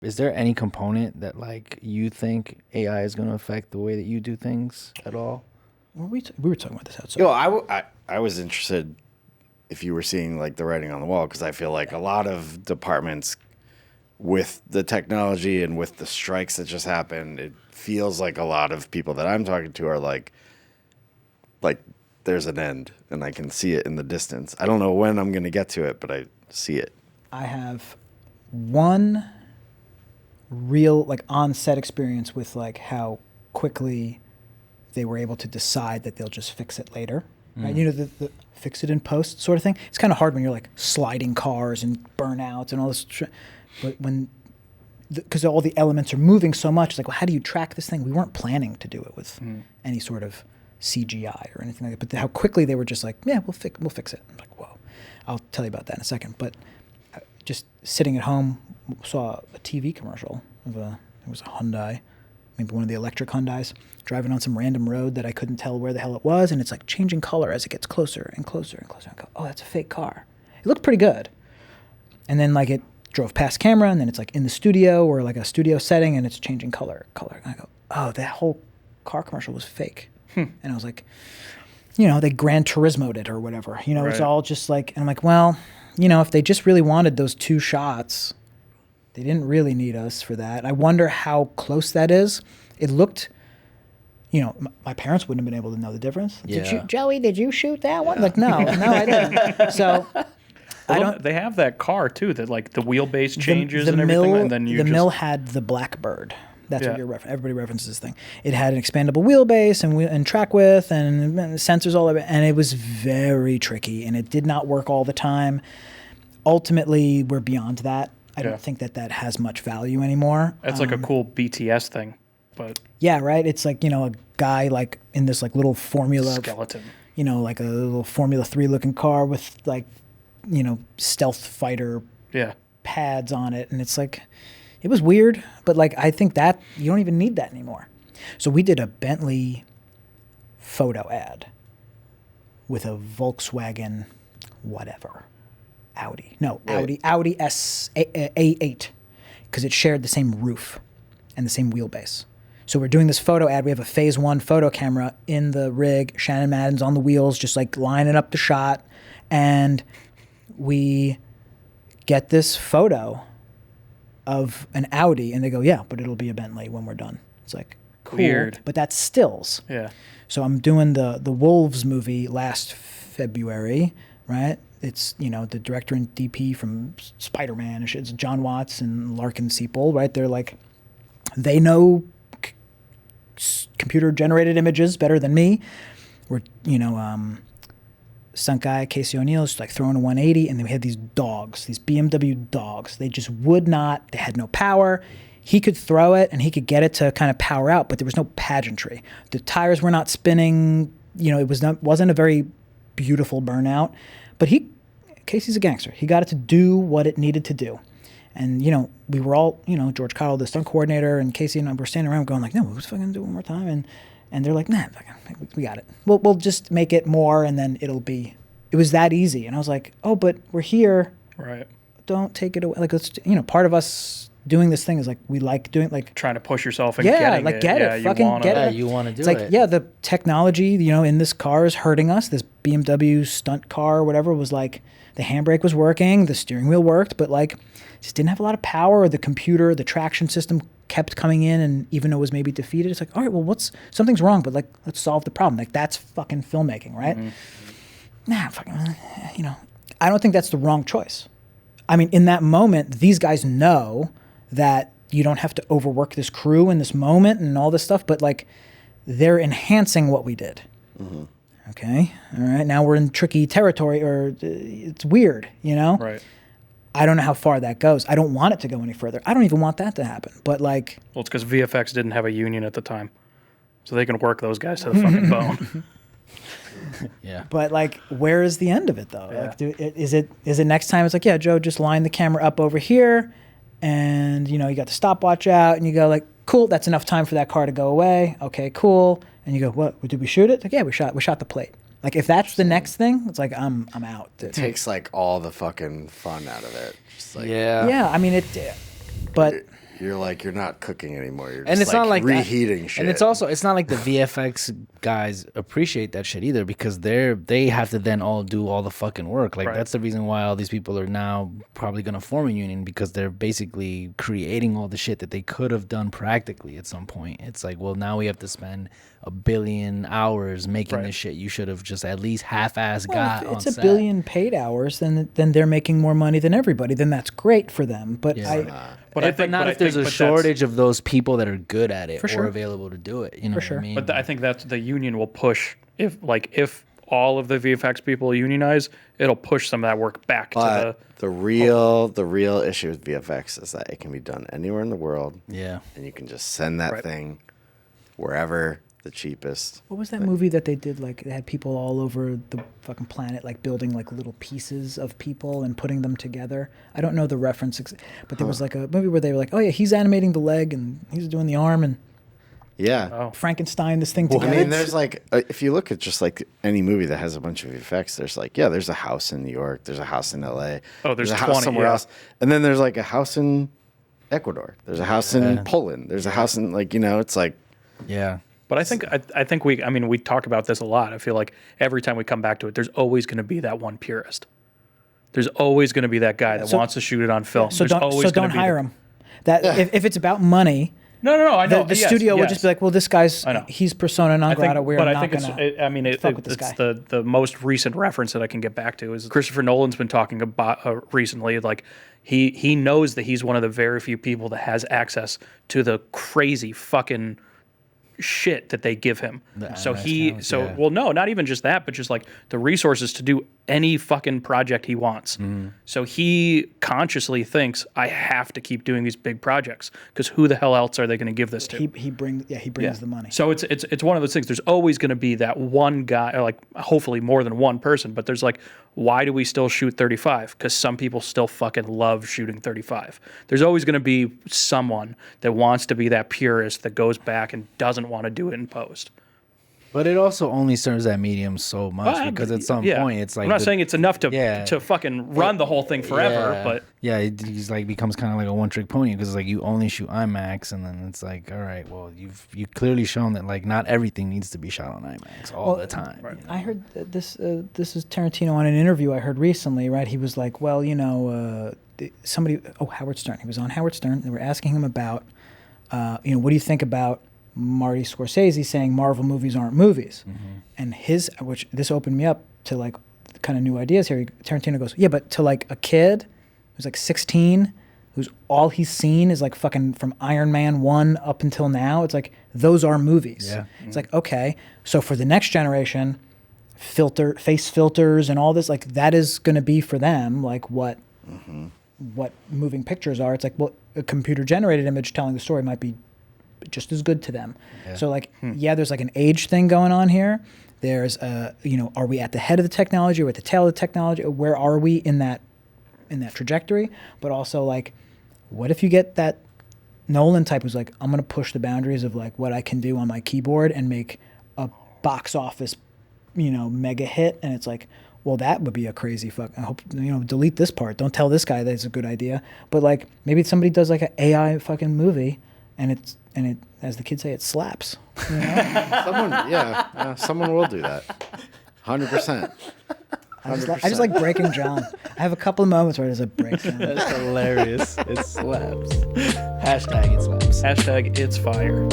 Is there any component that like you think AI is going to affect the way that you do things at all? Well, we were talking about this outside. Yo, I was interested if you were seeing like the writing on the wall because I feel like a lot of departments with the technology and with the strikes that just happened, it feels like a lot of people that I'm talking to are like there's an end and I can see it in the distance. I don't know when I'm going to get to it, but I see it. I have one real like on-set experience with like how quickly they were able to decide that they'll just fix it later. Right? You know, the fix it in post sort of thing. It's kind of hard when you're like sliding cars and burnouts and all this. But when, because all the elements are moving so much, it's like, well, how do you track this thing? We weren't planning to do it with any sort of CGI or anything like that. But how quickly they were just like, yeah, we'll fix it. I'm like, whoa. I'll tell you about that in a second. But just sitting at home, saw a TV commercial of it was a Hyundai, maybe one of the electric Hyundais, driving on some random road that I couldn't tell where the hell it was, and it's like changing color as it gets closer and closer and closer. I go, oh, that's a fake car. It looked pretty good. And then like it drove past camera, and then it's like in the studio or like a studio setting, and it's changing color. And I go, oh, that whole car commercial was fake. And I was like, you know, they Gran Turismo'd it or whatever. You know, it's all just like, and I'm like, well, you know, if they just really wanted those 2 shots, they didn't really need us for that. I wonder how close that is. It looked, you know, my parents wouldn't have been able to know the difference. Yeah. Joey, did you shoot that one? Like, no, I didn't. So I don't. They have that car too that like the wheelbase changes the and everything, mill, and then the mill had the Blackbird. That's what Yeah. you're referencing. Everybody references this thing. It had an expandable wheelbase and track width and sensors all over it, and it was very tricky, and it did not work all the time. Ultimately, we're beyond that. I don't think that has much value anymore. That's like a cool BTS thing, but Yeah, right. It's like, you know, a guy like in this like little Formula, skeleton. you know, like a little Formula 3 looking car with like, you know, stealth fighter Yeah. pads on it, and it's like, it was weird, but like I think that you don't even need that anymore. So we did a Bentley photo ad with a Volkswagen whatever. Audi A8, because it shared the same roof and the same wheelbase. So we're doing this photo ad. We have a phase 1 photo camera in the rig. Shannon Madden's on the wheels, just like lining up the shot. And we get this photo of an Audi, and they go, yeah, but it'll be a Bentley when we're done. It's like, cool. Weird. But that's stills. Yeah. So I'm doing the Wolves movie last February, right? It's, you know, the director and DP from Spider-Man. It's John Watts and Larkin Sepul, right? They're like, they know computer-generated images better than me. We're, you know, stunt guy Casey O'Neill's like throwing a 180, and then we had these dogs, these BMW dogs. They just would not, they had no power. He could throw it and he could get it to kind of power out, but there was no pageantry. The tires were not spinning. You know, it wasn't a very beautiful burnout, but Casey's a gangster. He got it to do what it needed to do. And, you know, we were all, you know, George Cottle, the stunt coordinator, and Casey and I were standing around going like, no, let's fucking do it one more time. And they're like, nah, fucking, we got it. We'll just make it more, and then it was that easy. And I was like, oh, but we're here. Right. Don't take it away. Like, let's, you know, part of us doing this thing is like, we like doing like, Trying to push yourself and yeah, getting like it. get Yeah, it, you fucking wanna, get Yeah, it. you want to do It's like, it. yeah, the technology, you know, in this car is hurting us. This BMW stunt car or whatever was like, the handbrake was working, the steering wheel worked, but like, just didn't have a lot of power. The computer, the traction system kept coming in, and even though it was maybe defeated, it's like, all right, well, something's wrong, but like, let's solve the problem. Like, that's fucking filmmaking, right? Nah, fucking, you know, I don't think that's the wrong choice. I mean, in that moment, these guys know that you don't have to overwork this crew in this moment and all this stuff, but like, they're enhancing what we did. Okay, all right, now we're in tricky territory, or it's weird, you know? Right. I don't know how far that goes. I don't want it to go any further. I don't even want that to happen. But like, Well, it's because VFX didn't have a union at the time, so they can work those guys to the fucking bone. Yeah. but like, where is the end of it though? Yeah. Like, is it next time? It's like, yeah, Joe, just line the camera up over here, and you know, you got the stopwatch out, and you go like, cool, that's enough time for that car to go away. Okay, cool. And you go, what? Did we shoot it? Like, yeah, we shot the plate. Like, if that's the next thing, it's like, I'm out. It takes like all the fucking fun out of it. Just like, Yeah. Yeah, I mean it, but you're not cooking anymore. You're And just it's not like that. reheating shit. And it's not like the VFX guys appreciate that shit either, because they have to then all do all the fucking work. Like, Right. that's the reason why all these people are now probably gonna form a union, because they're basically creating all the shit that they could have done practically at some point. It's like, well, now we have to spend 1 billion hours making Right. this shit. You should have just at least half-ass Well, got if on it's a set. billion paid hours, then they're making more money than everybody. Then that's great for them. But Yeah. But I But think not if there's a that's- shortage of those people that are good at it For or sure. available to do it. You know For what sure. I mean? But I think that's the union will push if all of the VFX people unionize, it'll push some of that work back to But the real issue with VFX is that it can be done anywhere in the world, yeah. and you can just send that Right. thing wherever the cheapest. what was that movie that they did? Like, they had people all over the fucking planet, like building like little pieces of people and putting them together. I don't know the reference, but there was like a movie where they were like, oh yeah, he's animating the leg and he's doing the arm and Yeah. Oh. Frankenstein this thing I together. mean, there's like, if you look at just like any movie that has a bunch of VFX, there's like, yeah, there's a house in New York, there's a house in LA, Oh, there's a 20, house somewhere yeah. else, and then there's like a house in Ecuador, there's a house in Poland, there's a house in like, it's like, Yeah. But I think we talk about this a lot. I feel like every time we come back to it, there's always going to be that one purist. There's always going to be that guy that wants to shoot it on film. so There's always don't gonna be hire him. That if it's about money, No. I know the studio would just be like, well, this guy's I know. he's persona non grata. We're but not I think gonna fuck with this it's guy. the most recent reference that I can get back to is Christopher Nolan's been talking about recently. Like he knows that he's one of the very few people that has access to the crazy fucking shit that they give him. So IMAX cameras, yeah. well, no, not even just that, but just like the resources to do any fucking project he wants. So he consciously thinks, I have to keep doing these big projects because who the hell else are they going to give this to? He brings the money. So it's one of those things. There's always going to be that one guy, or like hopefully more than one person. But there's like, why do we still shoot 35? Because some people still fucking love shooting 35. There's always going to be someone that wants to be that purist that goes back and doesn't want to do it in post. But it also only serves that medium so much, Well, because but at some yeah. point it's like I'm not saying it's enough to Yeah. to fucking run the whole thing forever, yeah. but yeah, he's like becomes kind of like a one-trick pony, because it's like you only shoot IMAX, and then it's like, all right, well, you clearly shown that like not everything needs to be shot on IMAX all the time. right. You know? I heard this is Tarantino on an interview I heard recently, right? He was like, well, Howard Stern. He was on Howard Stern. They were asking him about, what do you think about Marty Scorsese saying Marvel movies aren't movies? And which this opened me up to like kind of new ideas here. Tarantino goes, yeah, but to like a kid who's like 16, who's all he's seen is like fucking from Iron Man 1 up until now, it's like, those are movies. Yeah. It's like, okay, so for the next generation, face filters and all this, like that is going to be for them like what moving pictures are. It's like, well, a computer generated image telling the story might be just as good to them. So like, there's like an age thing going on here. There's are we at the head of the technology or at the tail of the technology? Where are we in that trajectory? But also like, what if you get that Nolan type who's like, I'm going to push the boundaries of like what I can do on my keyboard and make a box office, mega hit. And it's like, well, that would be a crazy fuck. I hope, delete this part. Don't tell this guy that it's a good idea. But like, maybe somebody does like an AI fucking movie and it, as the kids say, it slaps. someone will do that. 100%. I just like breaking John. I have a couple of moments where I just like break John. That's hilarious. It slaps. Hashtag it slaps. hashtag it's fire.